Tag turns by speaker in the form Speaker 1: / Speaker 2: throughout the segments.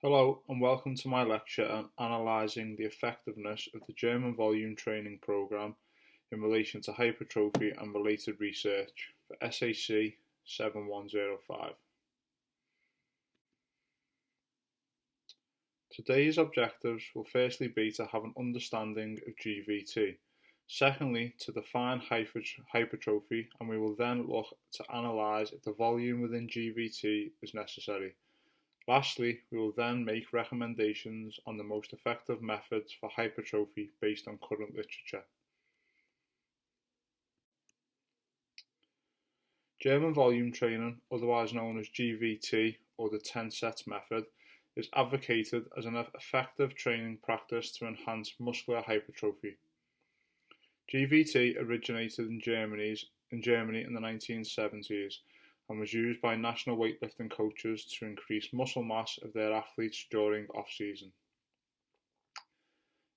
Speaker 1: Hello and welcome to my lecture on analysing the effectiveness of the German volume training programme in relation to hypertrophy and related research for SAC 7105. Today's objectives will firstly be to have an understanding of GVT, secondly to define hypertrophy, and we will then look to analyse if the volume within GVT is necessary. Lastly, we will then make recommendations on the most effective methods for hypertrophy based on current literature. German volume training, otherwise known as GVT or the 10 sets method, is advocated as an effective training practice to enhance muscular hypertrophy. GVT originated in Germany in the 1970s and was used by national weightlifting coaches to increase muscle mass of their athletes during off-season.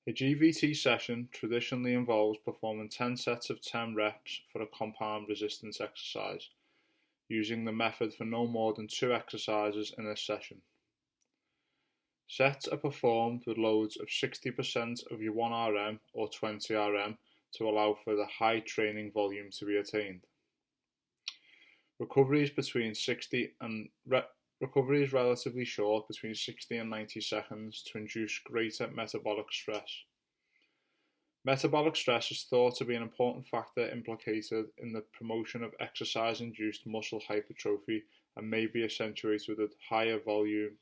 Speaker 1: A GVT session traditionally involves performing 10 sets of 10 reps for a compound resistance exercise, using the method for no more than 2 exercises in a session. Sets are performed with loads of 60% of your 1RM or 20RM to allow for the high training volume to be attained. Recovery is relatively short, between 60 and 90 seconds, to induce greater metabolic stress. Metabolic stress is thought to be an important factor implicated in the promotion of exercise-induced muscle hypertrophy and may be accentuated with higher volume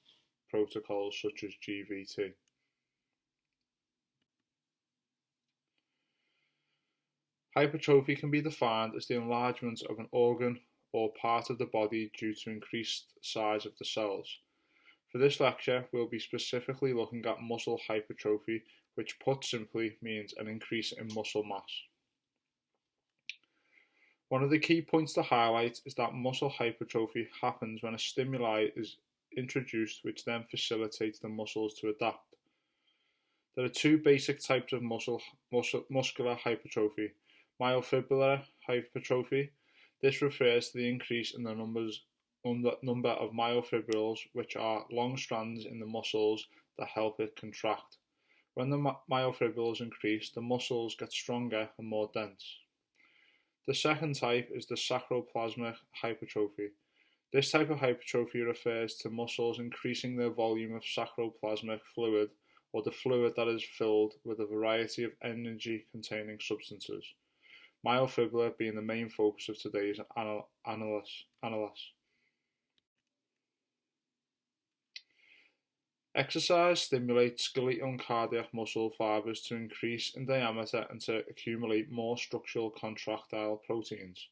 Speaker 1: protocols such as GVT. Hypertrophy can be defined as the enlargement of an organ or part of the body due to increased size of the cells. For this lecture, we'll be specifically looking at muscle hypertrophy, which put simply means an increase in muscle mass. One of the key points to highlight is that muscle hypertrophy happens when a stimuli is introduced which then facilitates the muscles to adapt. There are 2 basic types of muscular hypertrophy: myofibrillar hypertrophy. This refers to the increase in the number of myofibrils, which are long strands in the muscles that help it contract. When the myofibrils increase, the muscles get stronger and more dense. The second type is the sarcoplasmic hypertrophy. This type of hypertrophy refers to muscles increasing their volume of sarcoplasmic fluid, or the fluid that is filled with a variety of energy-containing substances, myofibrillar being the main focus of today's analysis. Exercise stimulates skeletal and cardiac muscle fibers to increase in diameter and to accumulate more structural contractile proteins.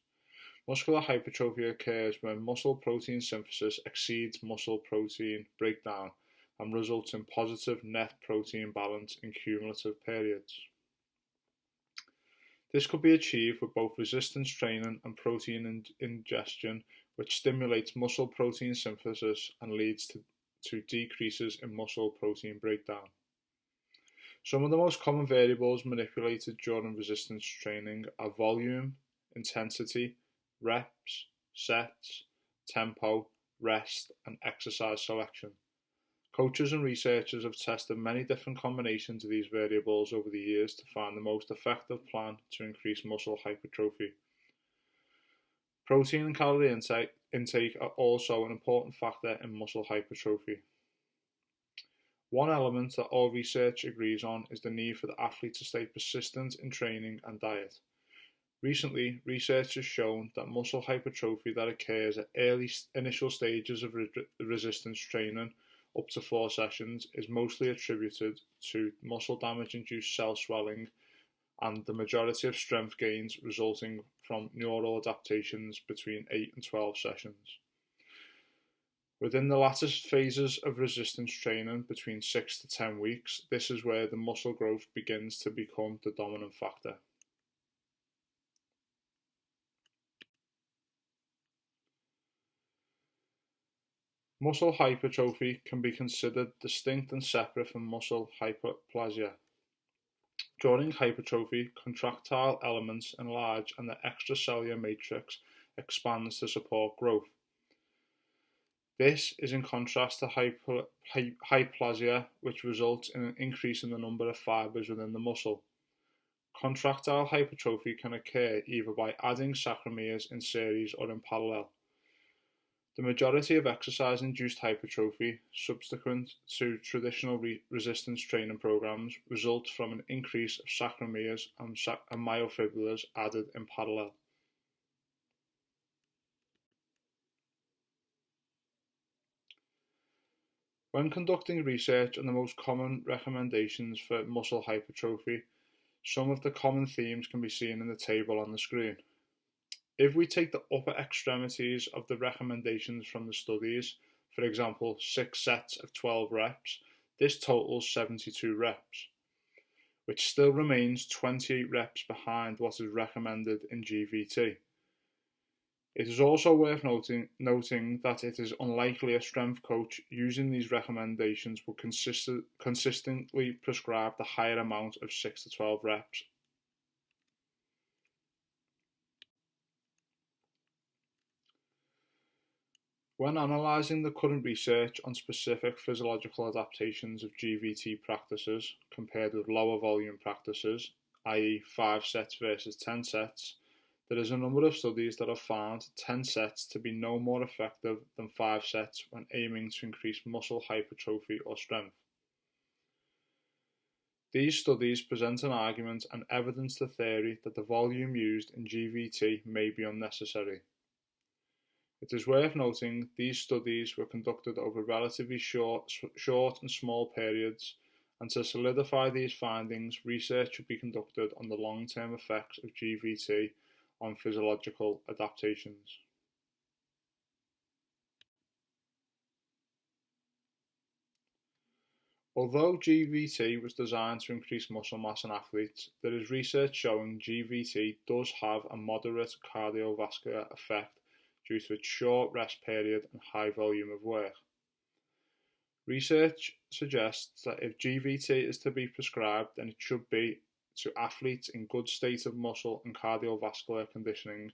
Speaker 1: Muscular hypertrophy occurs when muscle protein synthesis exceeds muscle protein breakdown and results in positive net protein balance in cumulative periods. This could be achieved with both resistance training and protein ingestion, which stimulates muscle protein synthesis and leads to decreases in muscle protein breakdown. Some of the most common variables manipulated during resistance training are volume, intensity, reps, sets, tempo, rest, and exercise selection. Coaches and researchers have tested many different combinations of these variables over the years to find the most effective plan to increase muscle hypertrophy. Protein and calorie intake are also an important factor in muscle hypertrophy. One element that all research agrees on is the need for the athlete to stay persistent in training and diet. Recently, research has shown that muscle hypertrophy that occurs at early initial stages of resistance training, up to 4 sessions, is mostly attributed to muscle damage-induced cell swelling, and the majority of strength gains resulting from neural adaptations between 8 and 12 sessions. Within the latter phases of resistance training, between 6 to 10 weeks, this is where the muscle growth begins to become the dominant factor. Muscle hypertrophy can be considered distinct and separate from muscle hyperplasia. During hypertrophy, contractile elements enlarge and the extracellular matrix expands to support growth. This is in contrast to hyplasia, which results in an increase in the number of fibers within the muscle. Contractile hypertrophy can occur either by adding sarcomeres in series or in parallel. The majority of exercise-induced hypertrophy subsequent to traditional resistance training programs results from an increase of sarcomeres and myofibrils added in parallel. When conducting research on the most common recommendations for muscle hypertrophy, some of the common themes can be seen in the table on the screen. If we take the upper extremities of the recommendations from the studies, for example 6 sets of 12 reps, this totals 72 reps, which still remains 28 reps behind what is recommended in GVT. It is also worth noting that it is unlikely a strength coach using these recommendations will consistently prescribe the higher amount of 6 to 12 reps. When analysing the current research on specific physiological adaptations of GVT practices compared with lower volume practices, i.e. 5 sets versus 10 sets, there is a number of studies that have found 10 sets to be no more effective than 5 sets when aiming to increase muscle hypertrophy or strength. These studies present an argument and evidence the theory that the volume used in GVT may be unnecessary. It is worth noting these studies were conducted over relatively short and small periods, and to solidify these findings, research should be conducted on the long-term effects of GVT on physiological adaptations. Although GVT was designed to increase muscle mass in athletes, there is research showing GVT does have a moderate cardiovascular effect due to its short rest period and high volume of work. Research suggests that if GVT is to be prescribed, then it should be to athletes in good state of muscle and cardiovascular conditioning.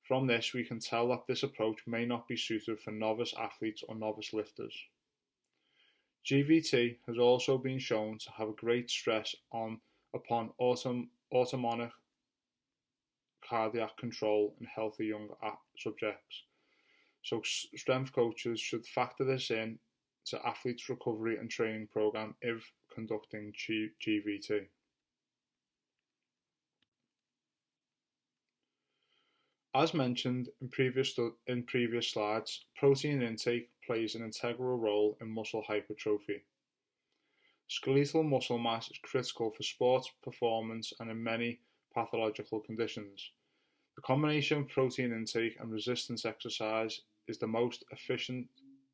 Speaker 1: From this, we can tell that this approach may not be suited for novice athletes or novice lifters. GVT has also been shown to have a great stress upon autonomic cardiac control in healthy young subjects. So strength coaches should factor this in to athletes' recovery and training program if conducting GVT. As mentioned in previous slides, protein intake plays an integral role in muscle hypertrophy. Skeletal muscle mass is critical for sports performance and in many pathological conditions. The combination of protein intake and resistance exercise is the most efficient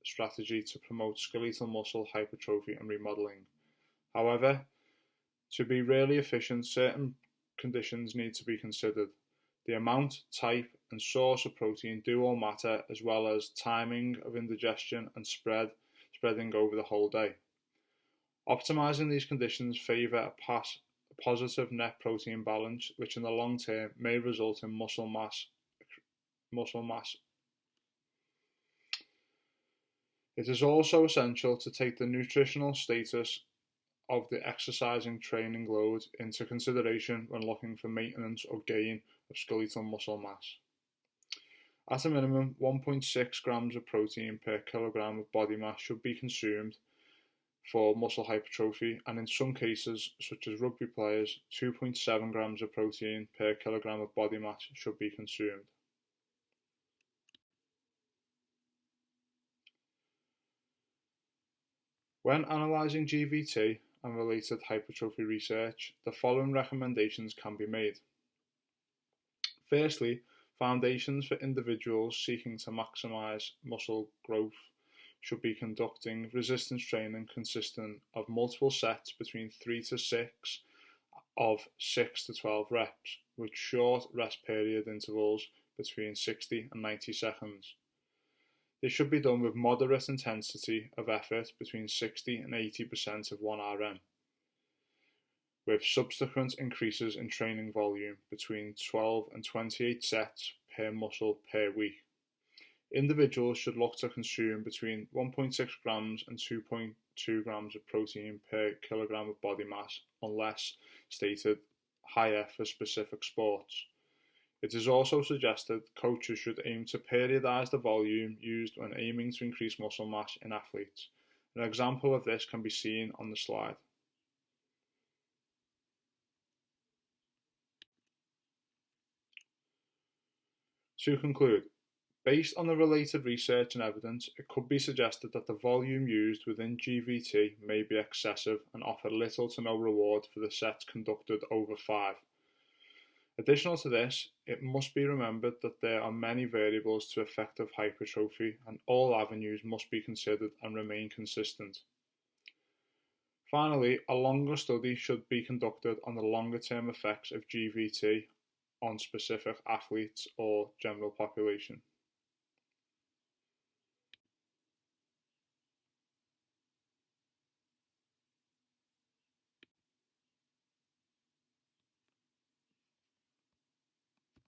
Speaker 1: strategy to promote skeletal muscle hypertrophy and remodeling. However, to be really efficient, certain conditions need to be considered. The amount, type, and source of protein do all matter, as well as timing of indigestion and spreading over the whole day. Optimizing these conditions favor a positive net protein balance, which in the long term may result in muscle mass. It is also essential to take the nutritional status of the exercising training load into consideration when looking for maintenance or gain of skeletal muscle mass. At a minimum, 1.6 grams of protein per kilogram of body mass should be consumed for muscle hypertrophy, and in some cases, such as rugby players, 2.7 grams of protein per kilogram of body mass should be consumed. When analysing GVT and related hypertrophy research, the following recommendations can be made. Firstly, foundations for individuals seeking to maximise muscle growth should be conducting resistance training consisting of multiple sets between 3 to 6 of 6 to 12 reps, with short rest period intervals between 60 and 90 seconds. This should be done with moderate intensity of effort between 60 and 80% of 1 RM, with subsequent increases in training volume between 12 and 28 sets per muscle per week. Individuals should look to consume between 1.6 grams and 2.2 grams of protein per kilogram of body mass, unless stated higher for specific sports. It is also suggested coaches should aim to periodise the volume used when aiming to increase muscle mass in athletes. An example of this can be seen on the slide. To conclude, based on the related research and evidence, it could be suggested that the volume used within GVT may be excessive and offer little to no reward for the sets conducted over 5. Additional to this, it must be remembered that there are many variables to effective hypertrophy, and all avenues must be considered and remain consistent. Finally, a longer study should be conducted on the longer term effects of GVT on specific athletes or general population.